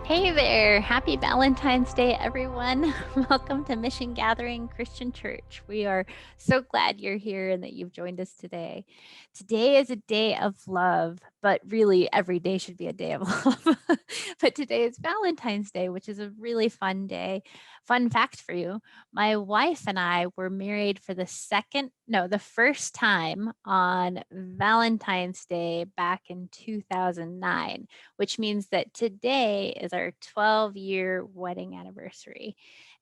Hey there. Happy Valentine's Day, everyone. Welcome to Mission Gathering Christian Church. We are so glad you're here and that you've joined us today. Today is a day of love, but really every day should be a day of love. But today is Valentine's Day, which is a really fun day. Fun fact for you, my wife and I were married for the first time on Valentine's Day back in 2009, which means that today is our 12-year wedding anniversary.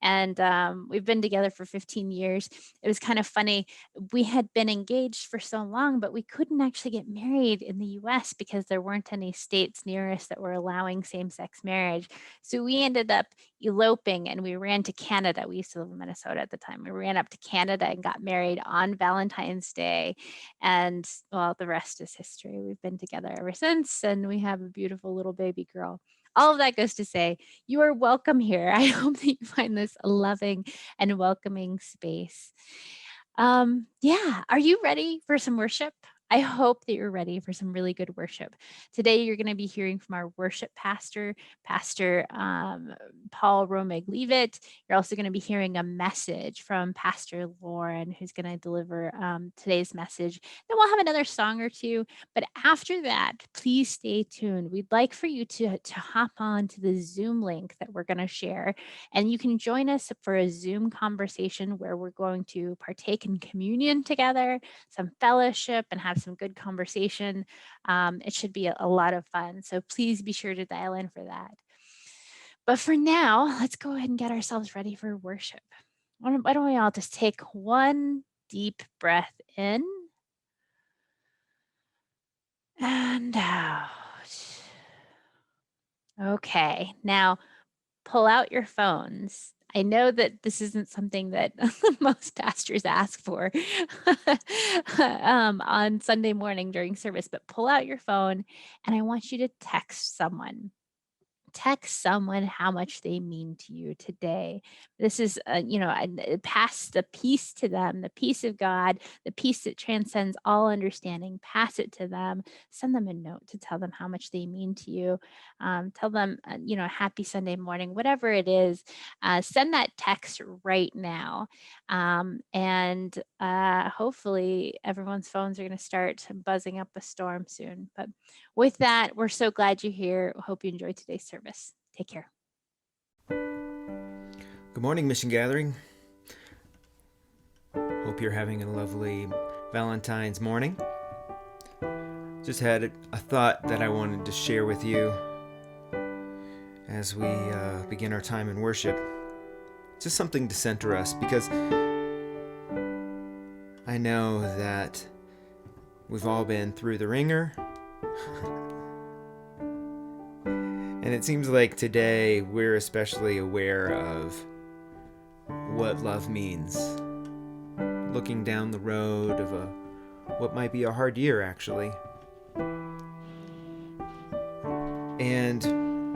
And we've been together for 15 years. It was kind of funny. We had been engaged for so long, but we couldn't actually get married in the US because there weren't any states near us that were allowing same-sex marriage. So we ended up eloping and we ran to Canada. We used to live in Minnesota at the time. We ran up to Canada and got married on Valentine's Day. And well, the rest is history. We've been together ever since, and we have a beautiful little baby girl. All of that goes to say, you are welcome here. I hope that you find this a loving and welcoming space. Yeah, are you ready for some worship? I hope that you're ready for some really good worship. Today, you're going to be hearing from our worship pastor, Pastor Paul Romig-Levitt. You're also going to be hearing a message from Pastor Loren, who's going to deliver today's message. Then we'll have another song or two. But after that, please stay tuned. We'd like for you to hop on to the Zoom link that we're going to share. And you can join us for a Zoom conversation where we're going to partake in communion together, some fellowship, and have some good conversation. It should be a lot of fun. So please be sure to dial in for that. But for now, let's go ahead and get ourselves ready for worship. Why don't we all just take one deep breath in and out. Okay, now pull out your phones. I know that this isn't something that most pastors ask for on Sunday morning during service, but pull out your phone and I want you to text someone. Text someone how much they mean to you today. This is, pass the peace to them, the peace of God, the peace that transcends all understanding. Pass it to them. Send them a note to tell them how much they mean to you. Tell them, happy Sunday morning, whatever it is. Send that text right now. And hopefully everyone's phones are going to start buzzing up a storm soon. But with that, we're so glad you're here. Hope you enjoyed today's service. Take care. Good morning, Mission Gathering. Hope you're having a lovely Valentine's morning. Just had a thought that I wanted to share with you as we begin our time in worship. Just something to center us, because I know that we've all been through the ringer. And it seems like today we're especially aware of what love means. Looking down the road of what might be a hard year, actually. And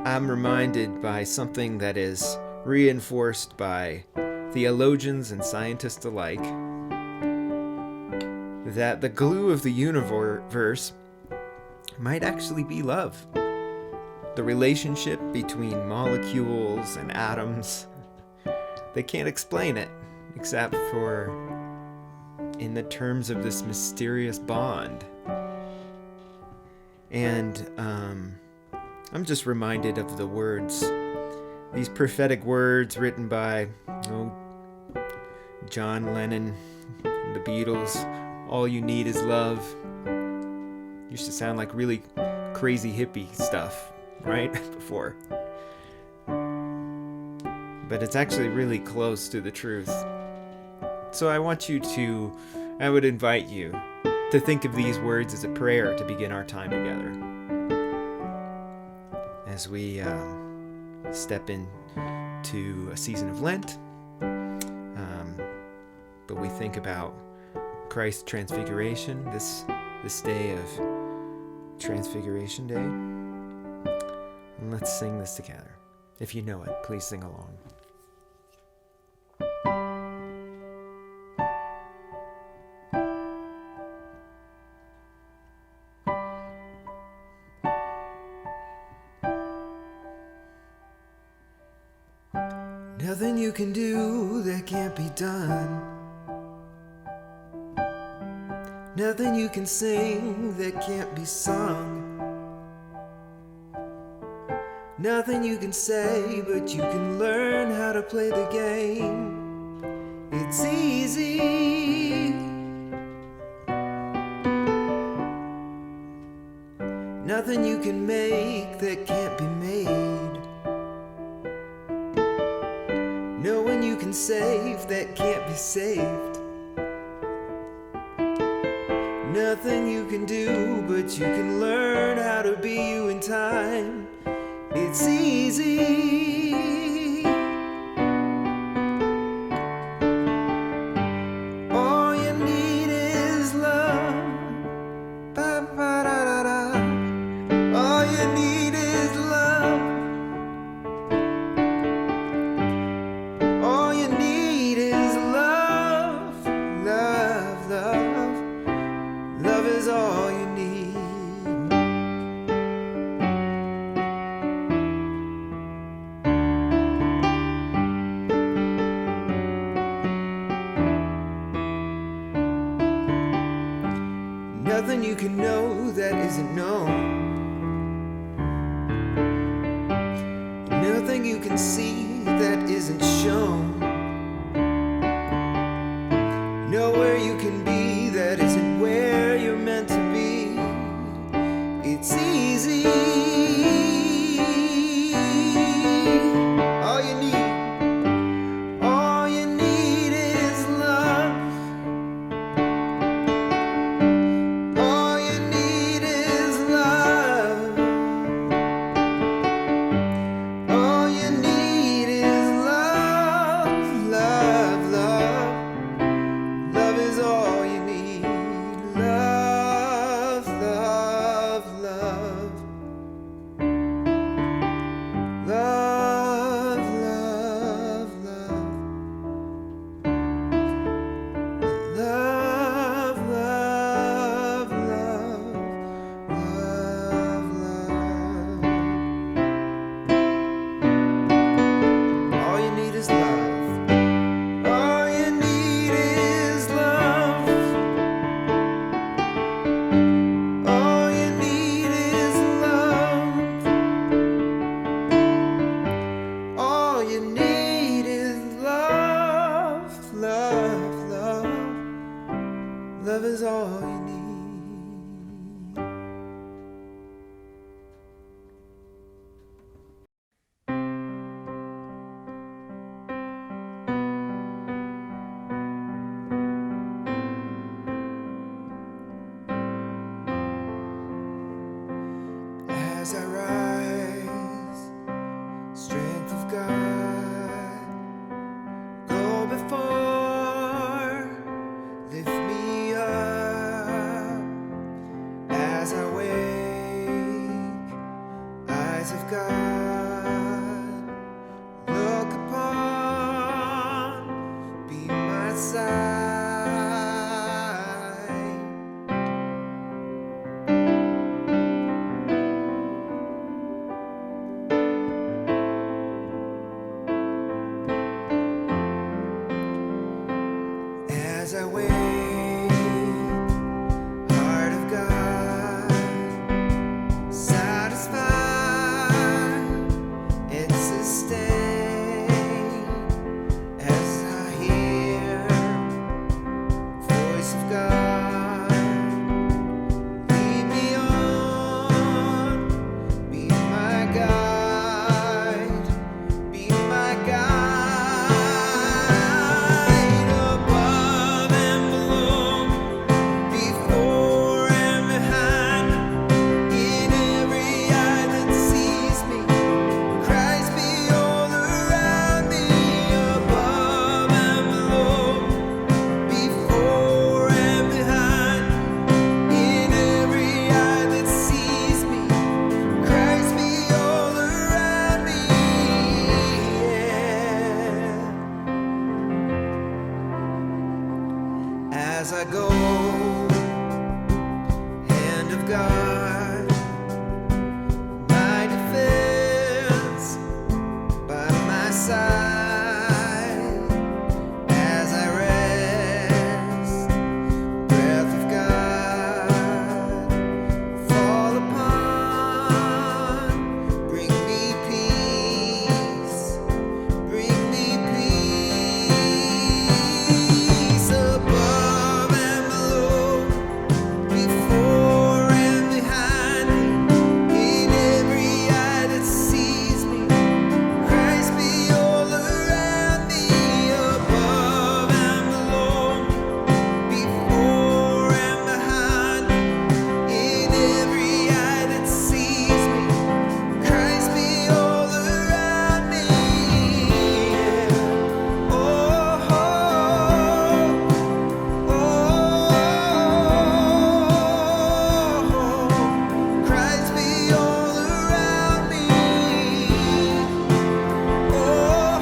I'm reminded by something that is reinforced by theologians and scientists alike, that the glue of the universe might actually be love. The relationship between molecules and atoms. They can't explain it except for in the terms of this mysterious bond. And I'm just reminded of the words, these prophetic words written by John Lennon, the Beatles. All you need is love. Used to sound like really crazy hippie stuff, right? Before. But it's actually really close to the truth. So I would invite you to think of these words as a prayer to begin our time together. As we step into a season of Lent, but we think about Christ's transfiguration, this day of Transfiguration Day. And let's sing this together. If you know it, please sing along. Nothing you can do that can't be done. Nothing you can sing that can't be sung. Nothing you can say, but you can learn how to play the game. It's easy. Nothing you can make that can't be made. No one you can save that can't be saved. Nothing you can do, but you can learn how to be you in time. It's easy. All you need is love. Ba-ba-da-da-da. All you need is love. All you need is love. Love, love. Love is all you need. Nothing you can know that isn't known. Nothing you can see that isn't shown. Nowhere you can be that isn't where you're meant to be. It's easy. All you need is love. All you need is love. All you need is love, love, love. Love is all you need. Love, love, love. Love, love, love. Love, love, love. Love, love. All you need is love. All you need is love. All you need is love. All you need is love, love, love. Love is all you need. As I rise, strength of God, go before, lift me up. As I wake, I eyes of God look upon, be my side. As I wait, heart of God, satisfied, it's sustained. As I hear voice of God, lead me on, be my guide, be my guide. As I go, hand of God, my defense by my side. As I rest, breath of God, fall upon, bring me peace, bring me peace above and below, before and behind me, in every eye that sees me. Christ be all around me, above and below, before and behind me, in every eye that sees me. Christ be all around me. Oh, oh, Christ be all around me. Oh,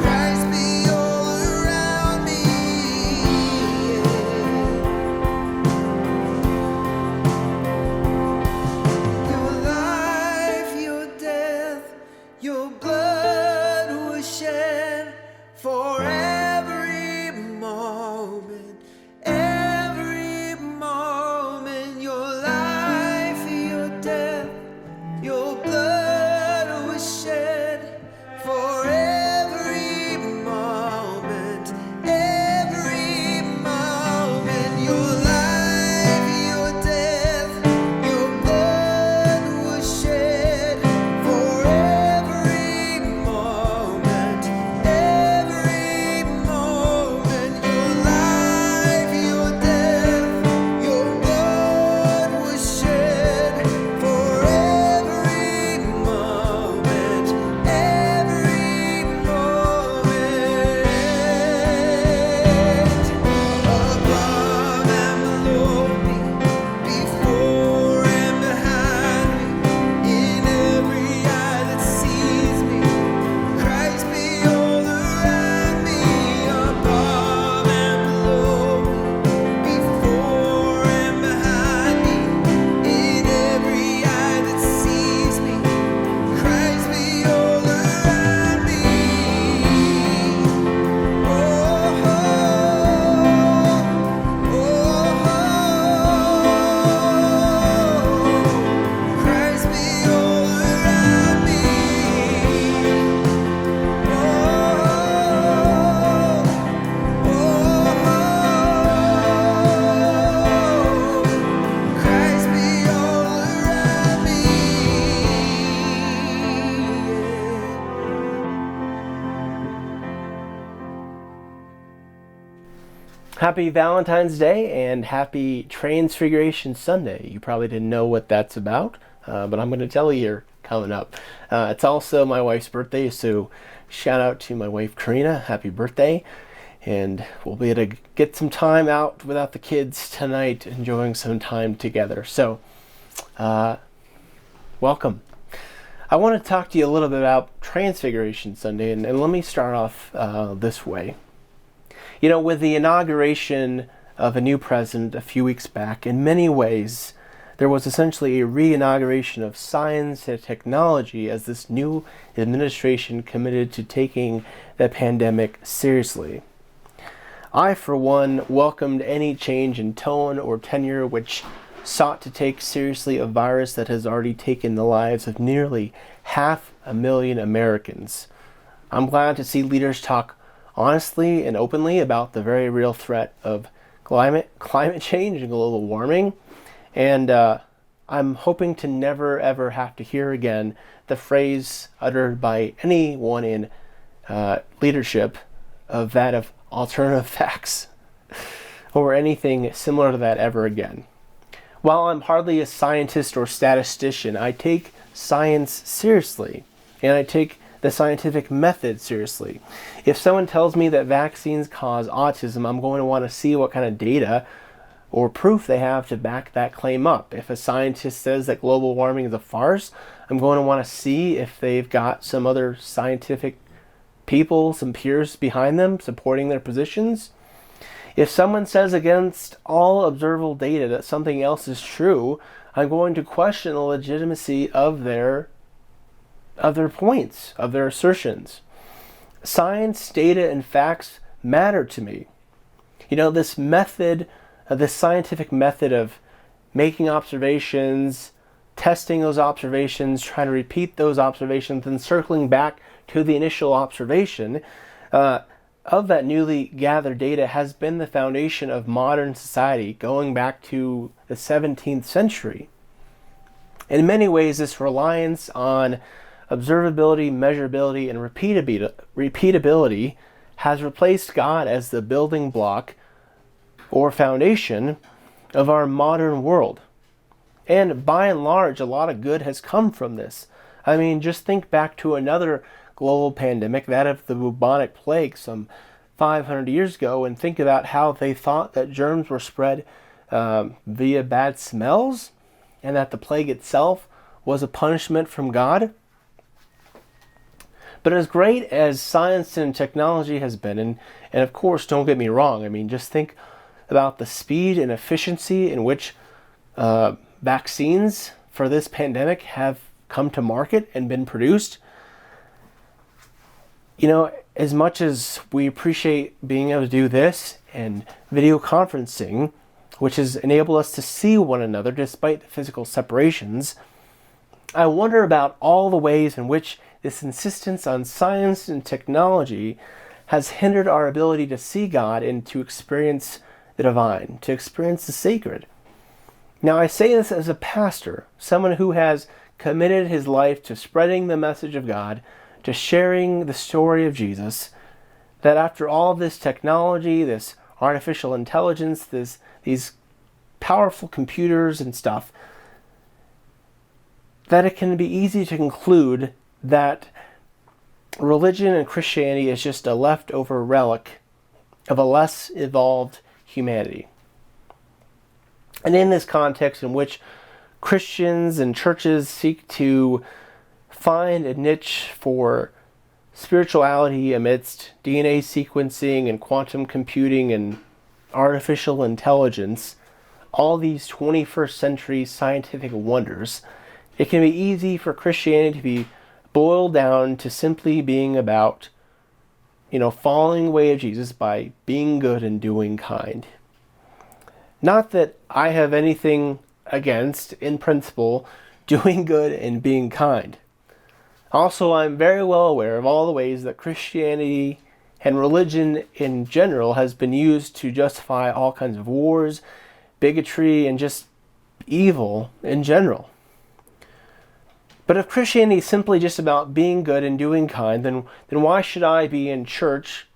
Christ be all around me. Your life, your death, your blood was shed for every moment, every moment. Your life, your death, your blood was shed for every moment, every moment. Your life, your death, your blood was shed for every moment, every moment. Your life, your death, your blood was shed for every moment, every moment. Above and below me, before and behind me, in every eye that sees me. Christ be all around me, above and below me, before and behind me, in every eye that sees me. Christ be all around me. Oh, Christ be all around me. Christ be all around me. Happy Valentine's Day and happy Transfiguration Sunday. You probably didn't know what that's about, but I'm going to tell you here coming up. It's also my wife's birthday, so shout out to my wife Karina. Happy birthday. and we'll be able to get some time out without the kids tonight, enjoying some time together. So, welcome. I want to talk to you a little bit about Transfiguration Sunday, and let me start off this way. With the inauguration of a new president a few weeks back, in many ways, there was essentially a re-inauguration of science and technology as this new administration committed to taking the pandemic seriously. I, for one, welcomed any change in tone or tenure which sought to take seriously a virus that has already taken the lives of nearly 500,000 Americans. I'm glad to see leaders talk honestly and openly about the very real threat of climate change and global warming, and I'm hoping to never ever have to hear again the phrase uttered by anyone in leadership of that of alternative facts or anything similar to that ever again. While I'm hardly a scientist or statistician, I take science seriously, and I take the scientific method seriously. If someone tells me that vaccines cause autism, I'm going to want to see what kind of data or proof they have to back that claim up. If a scientist says that global warming is a farce, I'm going to want to see if they've got some other scientific people, some peers behind them supporting their positions. If someone says against all observable data that something else is true, I'm going to question the legitimacy of their points, of their assertions. Science, data, and facts matter to me. This method, this scientific method of making observations, testing those observations, trying to repeat those observations, and circling back to the initial observation of that newly gathered data has been the foundation of modern society going back to the 17th century. In many ways, this reliance on observability, measurability, and repeatability has replaced God as the building block or foundation of our modern world. And by and large, a lot of good has come from this. I mean, just think back to another global pandemic, that of the bubonic plague some 500 years ago, and think about how they thought that germs were spread via bad smells, and that the plague itself was a punishment from God. But as great as science and technology has been, and of course, don't get me wrong, I mean, just think about the speed and efficiency in which vaccines for this pandemic have come to market and been produced. As much as we appreciate being able to do this and video conferencing, which has enabled us to see one another despite the physical separations, I wonder about all the ways in which this insistence on science and technology has hindered our ability to see God and to experience the divine, to experience the sacred. Now, I say this as a pastor, someone who has committed his life to spreading the message of God, to sharing the story of Jesus, that after all this technology, this artificial intelligence, these powerful computers and stuff, that it can be easy to conclude that religion and Christianity is just a leftover relic of a less evolved humanity. And in this context in which Christians and churches seek to find a niche for spirituality amidst DNA sequencing and quantum computing and artificial intelligence, all these 21st century scientific wonders, it can be easy for Christianity to be boiled down to simply being about, following the way of Jesus by being good and doing kind. Not that I have anything against, in principle, doing good and being kind. Also, I'm very well aware of all the ways that Christianity and religion in general has been used to justify all kinds of wars, bigotry, and just evil in general. But if Christianity is simply just about being good and doing kind, then why should I be in church,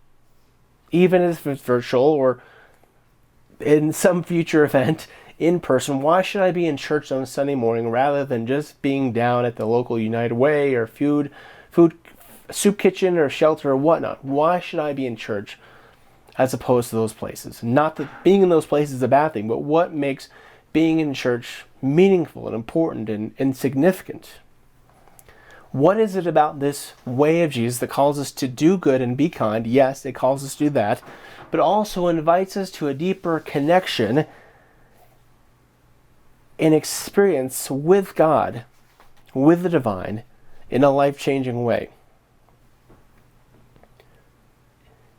even if it's virtual or in some future event in person? Why should I be in church on a Sunday morning rather than just being down at the local United Way or food soup kitchen or shelter or whatnot? Why should I be in church as opposed to those places. Not that being in those places is a bad thing, but what makes being in church meaningful and important and significant? What is it about this way of Jesus that calls us to do good and be kind? Yes, it calls us to do that, but also invites us to a deeper connection and experience with God, with the divine, in a life-changing way.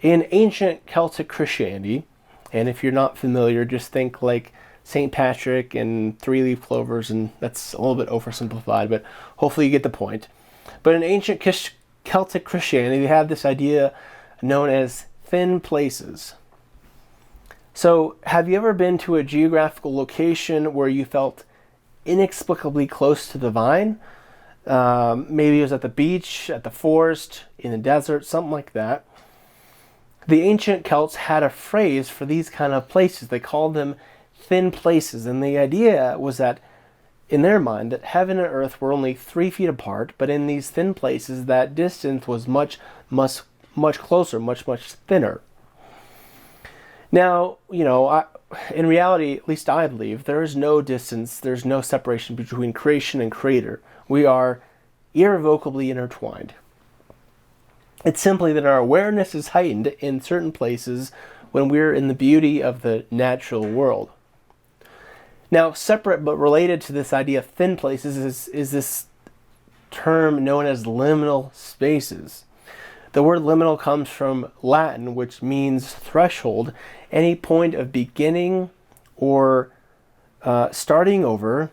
In ancient Celtic Christianity, and if you're not familiar, just think like St. Patrick and three-leaf clovers, and that's a little bit oversimplified, but hopefully you get the point. But in ancient Celtic Christianity, they had this idea known as thin places. So, have you ever been to a geographical location where you felt inexplicably close to the divine? Maybe it was at the beach, at the forest, in the desert, something like that. The ancient Celts had a phrase for these kind of places. They called them thin places, and the idea was that in their mind that heaven and earth were only 3 feet apart, but in these thin places that distance was much closer, much thinner. Now, in reality, at least I believe, there is no distance, there's no separation between creation and creator. We are irrevocably intertwined. It's simply that our awareness is heightened in certain places when we're in the beauty of the natural world. Now, separate but related to this idea of thin places is this term known as liminal spaces. The word liminal comes from Latin, which means threshold, any point of beginning or starting over.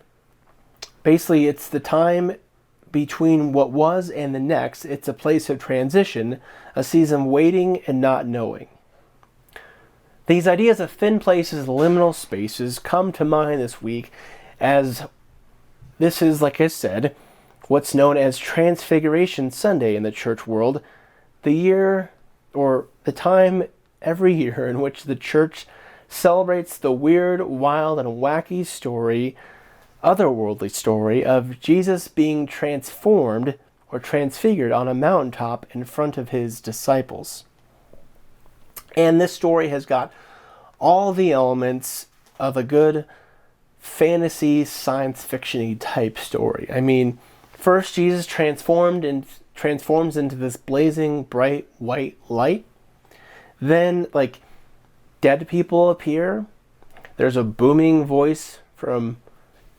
Basically, it's the time between what was and the next. It's a place of transition, a season of waiting and not knowing. These ideas of thin places, liminal spaces, come to mind this week as this is, like I said, what's known as Transfiguration Sunday in the church world, the year or the time every year in which the church celebrates the weird, wild, and wacky story, otherworldly story of Jesus being transformed or transfigured on a mountaintop in front of his disciples. And this story has got all the elements of a good fantasy, science fiction-y type story. I mean, first Jesus transforms into this blazing, bright, white light. Then, dead people appear. There's a booming voice from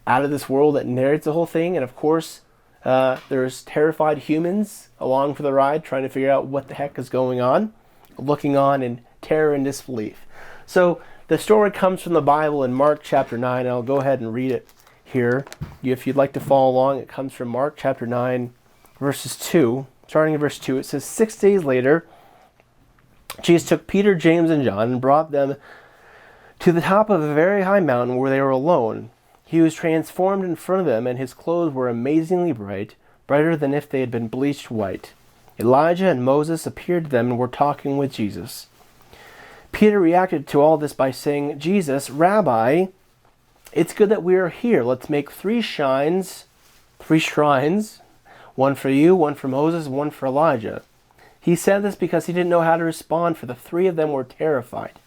out of this world that narrates the whole thing. And of course, there's terrified humans along for the ride trying to figure out what the heck is going on, looking on in terror and disbelief. So the story comes from the Bible in Mark chapter 9. I'll go ahead and read it here. If you'd like to follow along, it comes from Mark chapter 9, verses 2. Starting in verse 2, it says, 6 days later, Jesus took Peter, James, and John and brought them to the top of a very high mountain where they were alone. He was transformed in front of them, and his clothes were amazingly bright, brighter than if they had been bleached white. Elijah and Moses appeared to them and were talking with Jesus. Peter reacted to all this by saying, Jesus, Rabbi, it's good that we are here. Let's make 3 shrines, one for you, one for Moses, one for Elijah. He said this because he didn't know how to respond, for the 3 of them were terrified.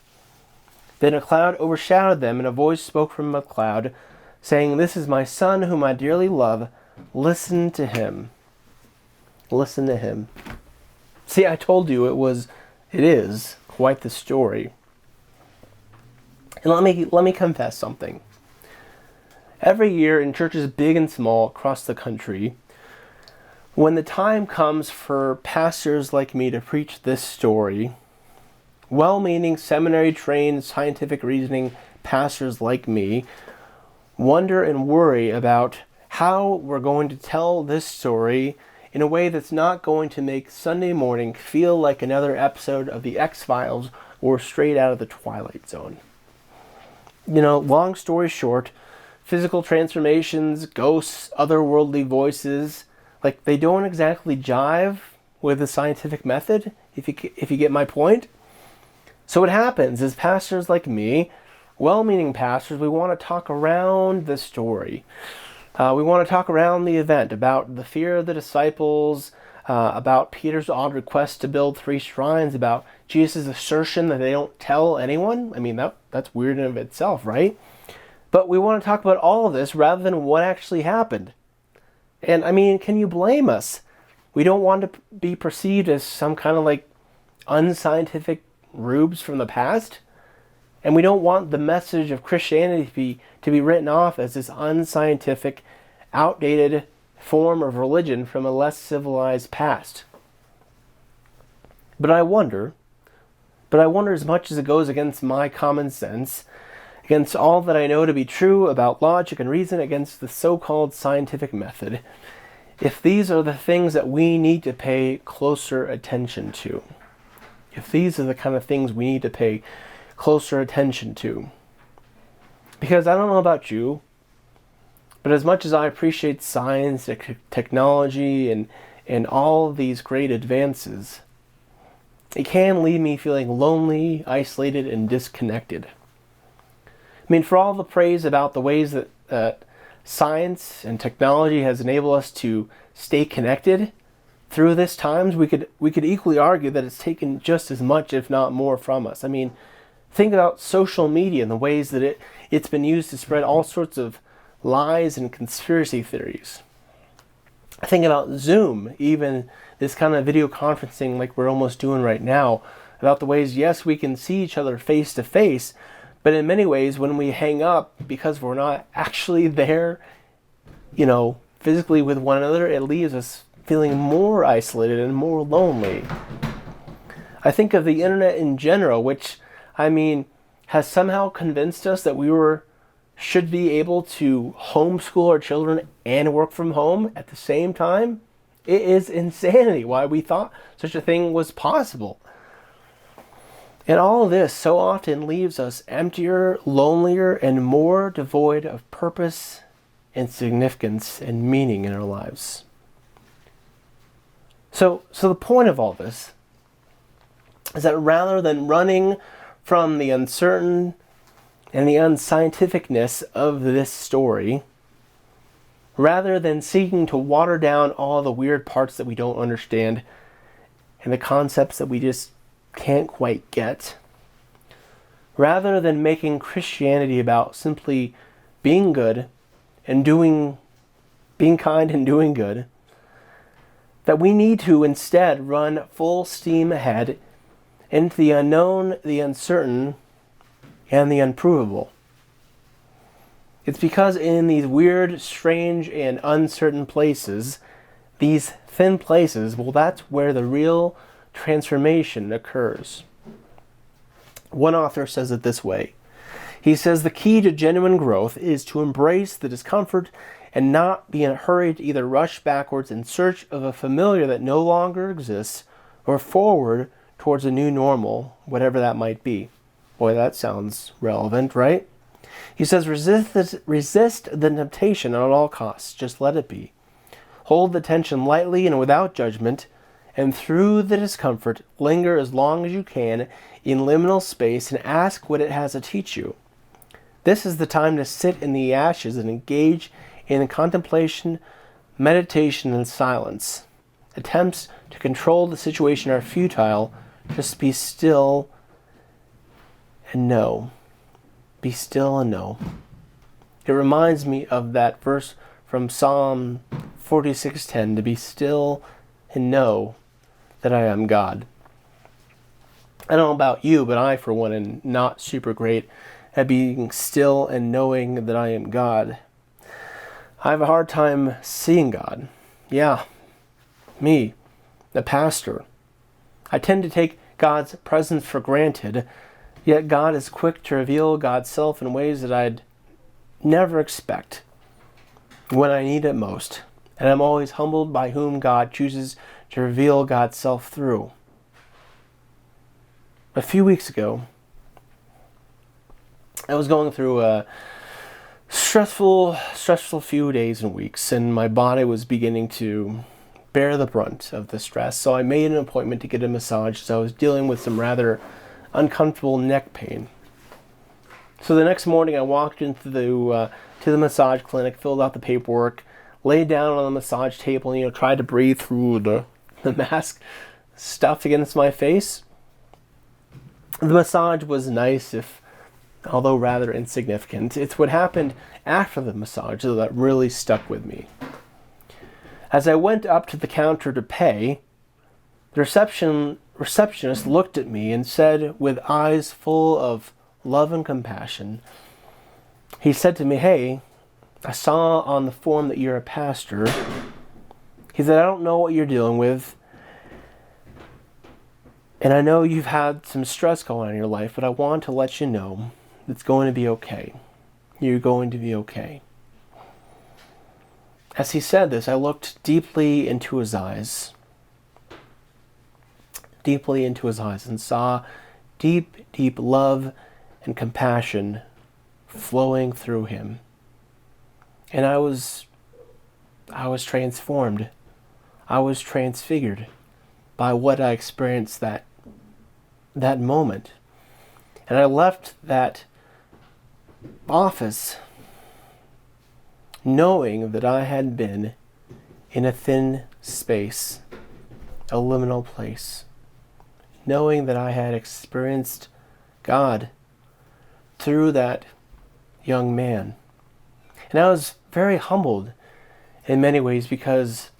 Then a cloud overshadowed them, and a voice spoke from the cloud, saying, This is my son whom I dearly love. Listen to him. Listen to him. See, I told you it is quite the story. And let me confess something. Every year in churches big and small across the country, when the time comes for pastors like me to preach this story, well-meaning, seminary-trained, scientific reasoning pastors like me wonder and worry about how we're going to tell this story in a way that's not going to make Sunday morning feel like another episode of the X-Files or straight out of the Twilight Zone. Long story short, physical transformations, ghosts, otherworldly voices, they don't exactly jive with the scientific method, if you get my point. So what happens is pastors like me, well-meaning pastors, we want to talk around the story. We want to talk around the event about the fear of the disciples, about Peter's odd request to build 3 shrines, about Jesus' assertion that they don't tell anyone. I mean, that's weird in of itself, right? But we want to talk about all of this rather than what actually happened. And I mean, can you blame us? We don't want to be perceived as some kind of like unscientific rubes from the past. And we don't want the message of Christianity to be written off as this unscientific, outdated form of religion from a less civilized past. But I wonder as much as it goes against my common sense, against all that I know to be true about logic and reason, against the so-called scientific method, if these are the things that we need to pay closer attention to. If these are the kind of things we need to pay closer attention to. Because I don't know about you, but as much as I appreciate science, technology, and all of these great advances, it can leave me feeling lonely, isolated, and disconnected. I mean, for all the praise about the ways that science and technology has enabled us to stay connected through this times, we could equally argue that it's taken just as much, if not more, from us. I mean, think about social media and the ways that it's been used to spread all sorts of lies and conspiracy theories. Think about Zoom, even this kind of video conferencing like we're almost doing right now, about the ways, yes, we can see each other face to face, but in many ways, when we hang up, because we're not actually there, physically with one another, it leaves us feeling more isolated and more lonely. I think of the internet in general, which, I mean, has somehow convinced us that we should be able to homeschool our children and work from home at the same time. It is insanity why we thought such a thing was possible. And all of this so often leaves us emptier, lonelier, and more devoid of purpose and significance and meaning in our lives. So the point of all this is that rather than running from the uncertain and the unscientificness of this story, rather than seeking to water down all the weird parts that we don't understand and the concepts that we just can't quite get, rather than making Christianity about simply being good and being kind and doing good, that we need to instead run full steam ahead into the unknown, the uncertain, and the unprovable. It's because in these weird, strange, and uncertain places, these thin places, well, that's where the real transformation occurs. One author says it this way. He says the key to genuine growth is to embrace the discomfort and not be in a hurry to either rush backwards in search of a familiar that no longer exists or forward towards a new normal, whatever that might be. Boy, that sounds relevant, right? He says resist the temptation at all costs. Just let it be. Hold the tension lightly and without judgment, and through the discomfort, linger as long as you can in liminal space and ask what it has to teach you. This is the time to sit in the ashes and engage in contemplation, meditation, and silence. Attempts to control the situation are futile. Just be still and know. Be still and know. It reminds me of that verse from Psalm 46:10, to be still and know that I am God. I don't know about you, but I, for one, am not super great at being still and knowing that I am God. I have a hard time seeing God. Yeah, me, the pastor. I tend to take God's presence for granted, yet God is quick to reveal God's self in ways that I'd never expect when I need it most. And I'm always humbled by whom God chooses to reveal God's self through. A few weeks ago, I was going through a stressful few days and weeks, and my body was beginning to bear the brunt of the stress. So I made an appointment to get a massage, as I was dealing with some rather uncomfortable neck pain. So the next morning I walked into to the massage clinic, filled out the paperwork, laid down on the massage table, and tried to breathe through the the mask stuffed against my face. The massage was nice, although rather insignificant. It's what happened after the massage that really stuck with me. As I went up to the counter to pay, the receptionist looked at me and said, with eyes full of love and compassion, he said to me, "Hey, I saw on the form that you're a pastor." He said, "I don't know what you're dealing with, and I know you've had some stress going on in your life, but I want to let you know it's going to be okay. You're going to be okay." As he said this, I looked deeply into his eyes, and saw deep, deep love and compassion flowing through him. And I was transformed. I was transfigured by what I experienced that moment. And I left that office knowing that I had been in a thin space, a liminal place, knowing that I had experienced God through that young man. And I was very humbled in many ways because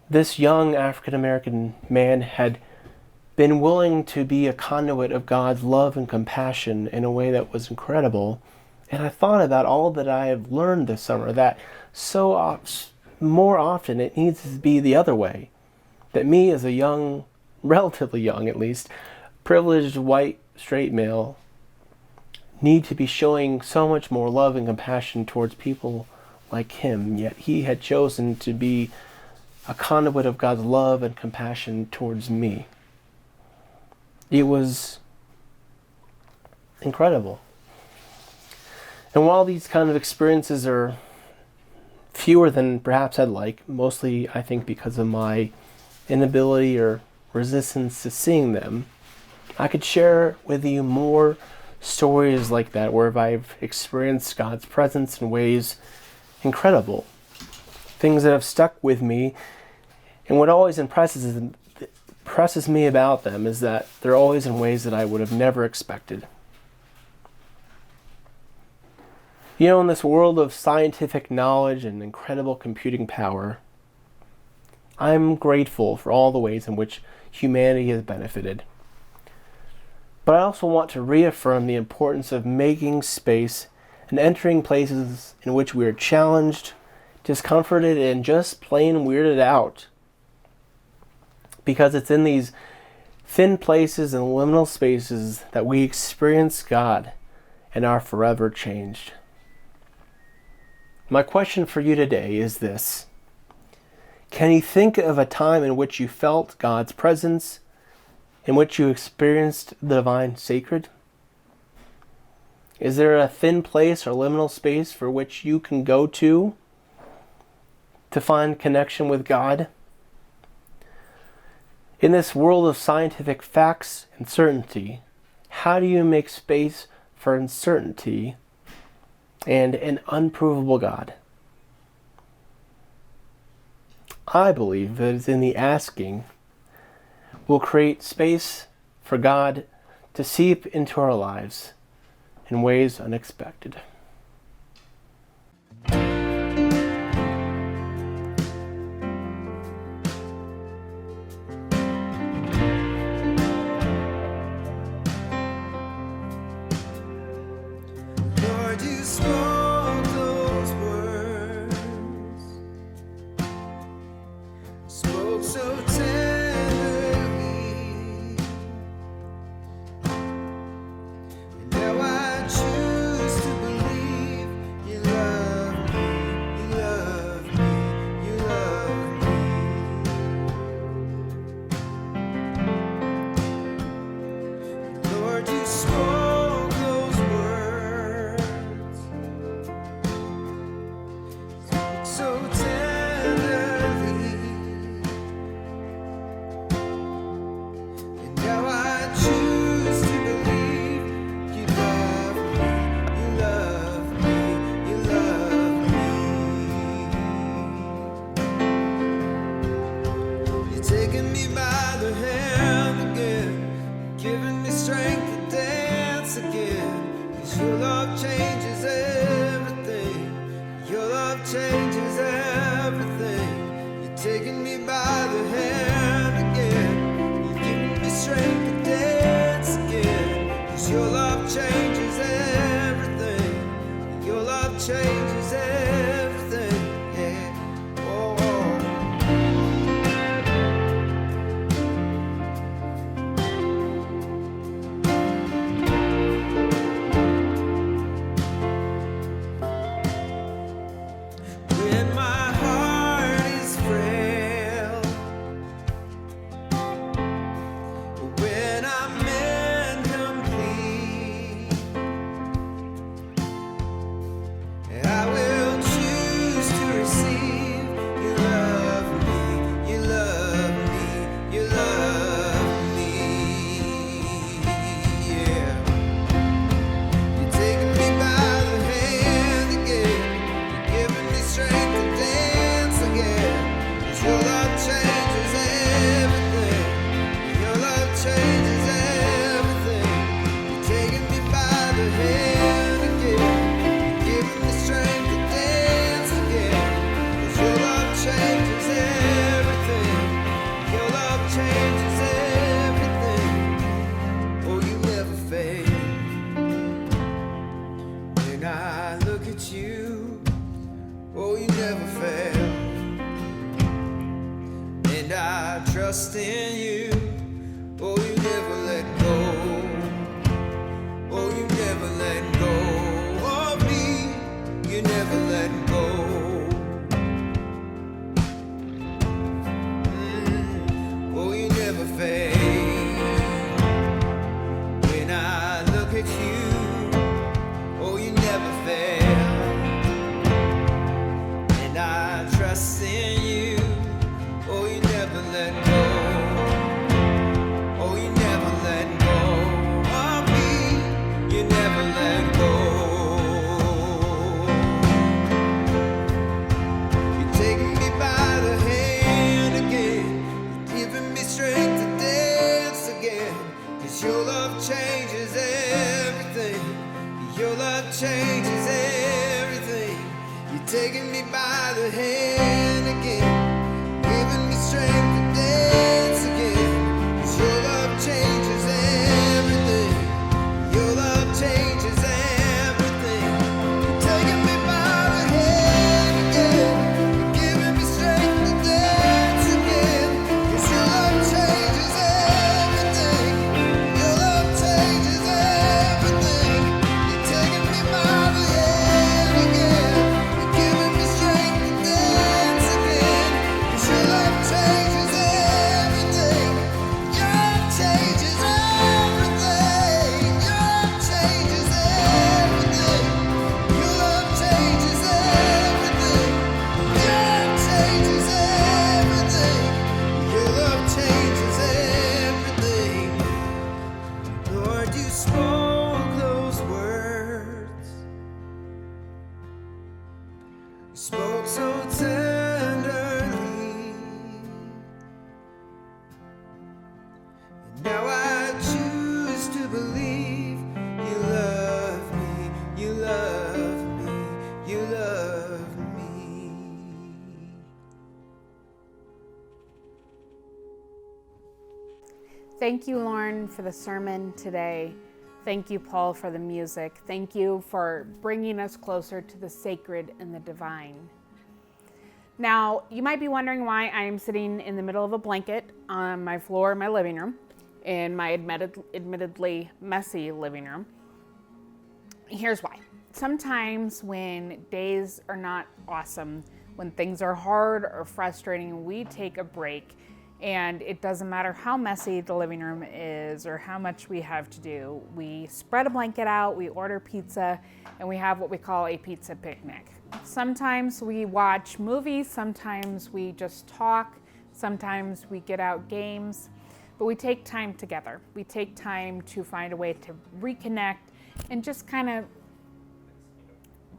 this young African American man had been willing to be a conduit of God's love and compassion in a way that was incredible. And I thought about all that I have learned this summer, that more often it needs to be the other way. That me as a young, relatively young at least, privileged white straight male need to be showing so much more love and compassion towards people like him, yet he had chosen to be a conduit of God's love and compassion towards me. It was incredible. And while these kind of experiences are fewer than perhaps I'd like, mostly I think because of my inability or resistance to seeing them, I could share with you more stories like that where I've experienced God's presence in ways incredible. Things that have stuck with me. And what always impresses me about them is that they're always in ways that I would have never expected. You know, in this world of scientific knowledge and incredible computing power, I'm grateful for all the ways in which humanity has benefited. But I also want to reaffirm the importance of making space and entering places in which we are challenged, discomforted, and just plain weirded out. Because it's in these thin places and liminal spaces that we experience God and are forever changed. My question for you today is this: can you think of a time in which you felt God's presence, in which you experienced the divine sacred? Is there a thin place or liminal space for which you can go to find connection with God? In this world of scientific facts and certainty, how do you make space for uncertainty and an unprovable God? I believe that it's in the asking we'll create space for God to seep into our lives in ways unexpected. Lord, you spoke those words, spoke so tenderly, and now I choose to believe. changes everything. Your love changes everything. You're taking me by the hand again. You're giving me strength to dance again. 'Cause your love changes everything. Your love changes everything. Yeah. Oh, oh. When my heart is frail, when I'm incomplete, I will choose to receive. You love me, you love me, you love me, yeah. You're taking me by the hand again. You're giving me strength to dance again. 'Cause your love changes everything. Your love changes everything. You're taking me by the hand again. You're giving me strength to dance again. 'Cause your love changes everything. Your love changes everything. Oh, you never fail. When I look at you, oh, you never fail. And I trust in you, oh, you never let go. Oh, you never let go of me, you never let go. Oh, you never fail. When I look at you, oh, you never fail. And I trust in you, oh, you never let go. Oh, you never let go of me, you never let go. You're taking me by the hand again. You're giving me strength to dance again. 'Cause your love changes everything. Your love changes everything. You're taking me by the hand again. Giving me strength to dance again. 'Cause your love changes everything. Your love changes everything. You're taking me by the hand again. Giving me strength to dance again. 'Cause your love changes everything. Your love changes everything. You're taking me by the hand again. You're giving me strength to dance again. 'Cause your love changes everything. Your love changes everything. Your love changes everything. Your love changes everything. Your love changes everything. Your love changes everything. Lord, you spoke those words. You spoke so tenderly. And now I choose to believe you love me, you love me, you love me. Thank you, Lauren, for the sermon today. Thank you, Paul, for the music. Thank you for bringing us closer to the sacred and the divine. Now, you might be wondering why I am sitting in the middle of a blanket on my floor in my living room, in my admittedly messy living room. Here's why. Sometimes when days are not awesome, when things are hard or frustrating, we take a break, and it doesn't matter how messy the living room is or how much we have to do. We spread a blanket out, we order pizza, and we have what we call a pizza picnic. Sometimes we watch movies, sometimes we just talk, sometimes we get out games, but we take time together. We take time to find a way to reconnect and just kind of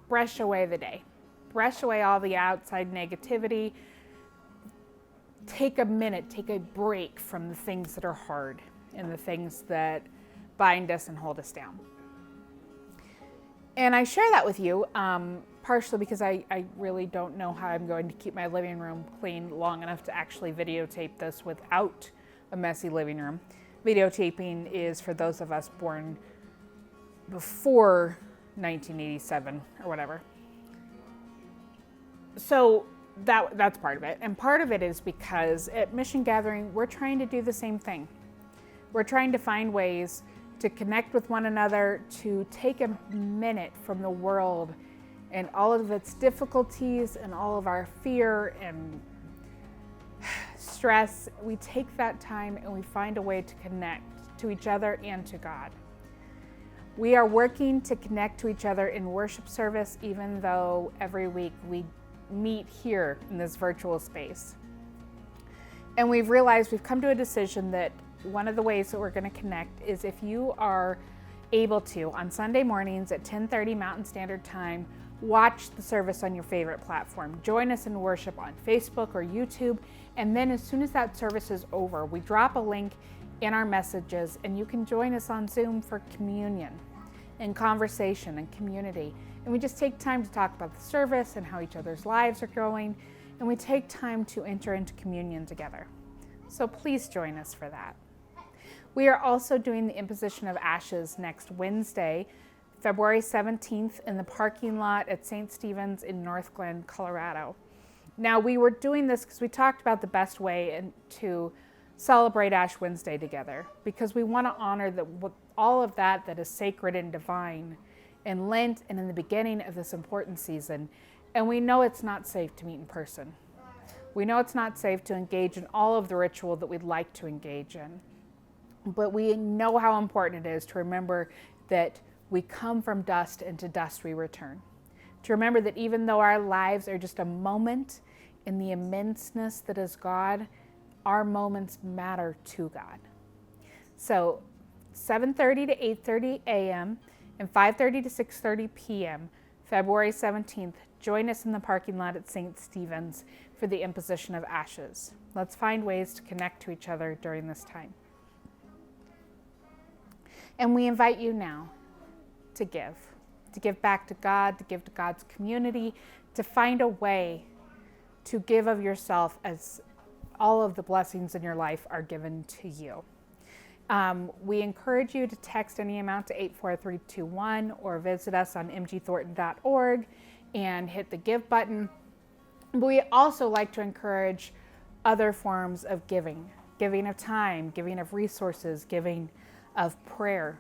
brush away the day, brush away all the outside negativity. Take a minute, take a break from the things that are hard and the things that bind us and hold us down. And I share that with you partially because I really don't know how I'm going to keep my living room clean long enough to actually videotape this without a messy living room. Videotaping is for those of us born before 1987 or whatever. So that's part of it. And part of it is because at Mission Gathering, we're trying to do the same thing. We're trying to find ways to connect with one another, to take a minute from the world and all of its difficulties and all of our fear and stress. We take that time and we find a way to connect to each other and to God. We are working to connect to each other in worship service, even though every week we meet here in this virtual space. And we've realized, we've come to a decision that one of the ways that we're going to connect is if you are able to, on Sunday mornings at 10:30 Mountain Standard Time, watch the service on your favorite platform. Join us in worship on Facebook or YouTube. And then as soon as that service is over, we drop a link in our messages and you can join us on Zoom for communion and conversation and community. And we just take time to talk about the service and how each other's lives are going. And we take time to enter into communion together. So please join us for that. We are also doing the imposition of ashes next Wednesday, February 17th in the parking lot at St. Stephen's in North Glen, Colorado. Now, we were doing this because we talked about the best way to celebrate Ash Wednesday together, because we want to honor all of that is sacred and divine in Lent and in the beginning of this important season. And we know it's not safe to meet in person. We know it's not safe to engage in all of the ritual that we'd like to engage in. But we know how important it is to remember that we come from dust and to dust we return. To remember that even though our lives are just a moment in the immenseness that is God, our moments matter to God. So 7:30 to 8:30 a.m. and 5:30 to 6:30 p.m., February 17th, join us in the parking lot at St. Stephen's for the imposition of ashes. Let's find ways to connect to each other during this time. And we invite you now to give back to God, to give to God's community, to find a way to give of yourself as all of the blessings in your life are given to you. We encourage you to text any amount to 84321 or visit us on mgthornton.org and hit the give button. But we also like to encourage other forms of giving of time, giving of resources, giving of prayer.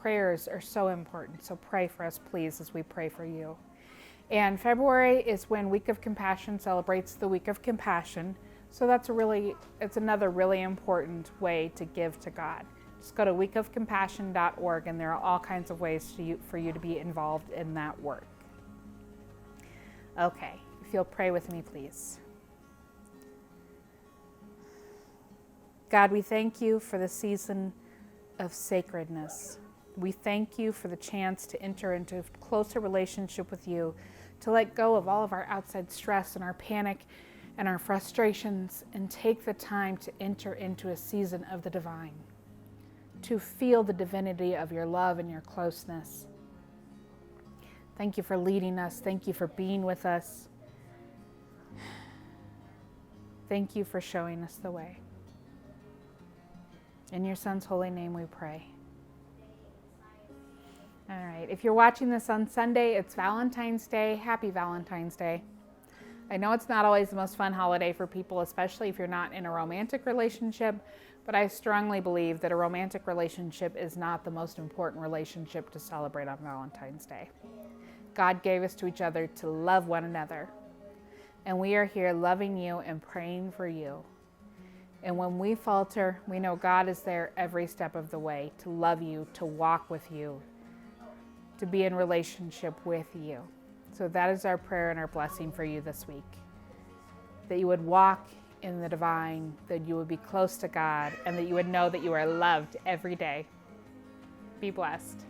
Prayers are so important, so pray for us, please, as we pray for you. And February is when Week of Compassion celebrates the Week of Compassion. So it's another really important way to give to God. Just go to weekofcompassion.org and there are all kinds of ways for you to be involved in that work. Okay, if you'll pray with me, please. God, we thank you for the season of sacredness. We thank you for the chance to enter into a closer relationship with you, to let go of all of our outside stress and our panic and our frustrations and take the time to enter into a season of the divine, to feel the divinity of your love and your closeness. Thank you for leading us. Thank you for being with us. Thank you for showing us the way. In your Son's holy name we pray. All right, if you're watching this on Sunday, it's Valentine's Day. Happy Valentine's Day. I know it's not always the most fun holiday for people, especially if you're not in a romantic relationship, but I strongly believe that a romantic relationship is not the most important relationship to celebrate on Valentine's Day. God gave us to each other to love one another, and we are here loving you and praying for you. And when we falter, we know God is there every step of the way to love you, to walk with you, to be in relationship with you. So that is our prayer and our blessing for you this week. That you would walk in the divine, that you would be close to God, and that you would know that you are loved every day. Be blessed.